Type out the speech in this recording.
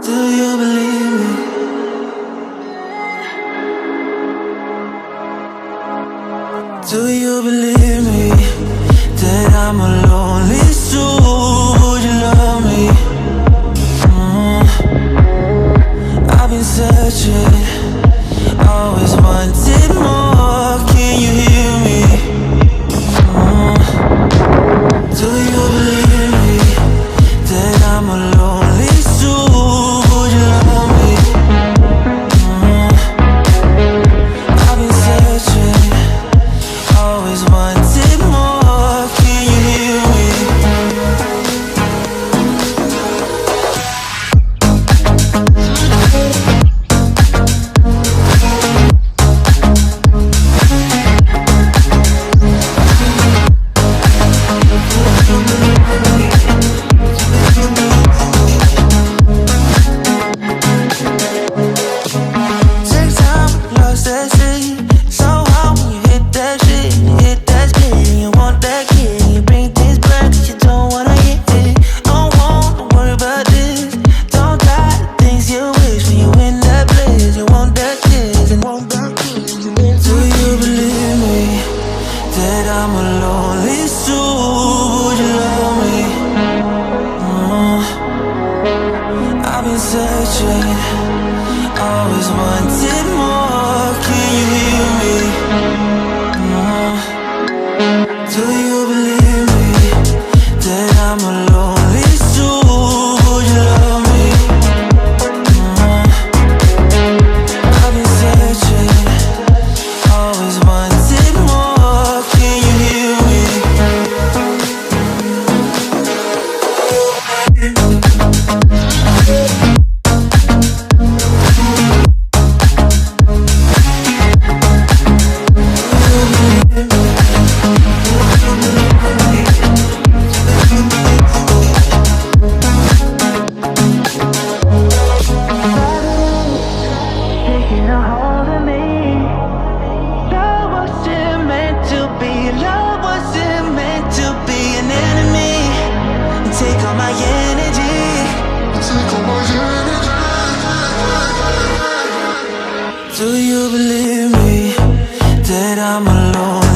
Do you believe me? Do you believe me that I'm a lonely soul? Would you love me? I've been searching, always wanted more. Can you hear me? Do you believe me that I'm a lonely soul? Would you love me? I've been searching, always wanted more. Can you hear me? Take time, lost that shit. So hard when you hit that shit. Hit that split and you want that kid. You bring things back 'cause you don't wanna hit it. Don't wanna worry about this. Don't die the things you wish when you in that place. You want that kiss and want that kiss. Do you believe me that I'm a lonely soul? Would you love me? I've been searching, always wanted more. Can you hear me? Do you believe me that I'm a lonely soul? Would you love me? I've been searching, always wanted more. Can you hear me? Taking a hold of me. Love wasn't meant to be. Love wasn't meant to be an enemy. Take all my energy. Take all my energy. Do you believe me that I'm alone?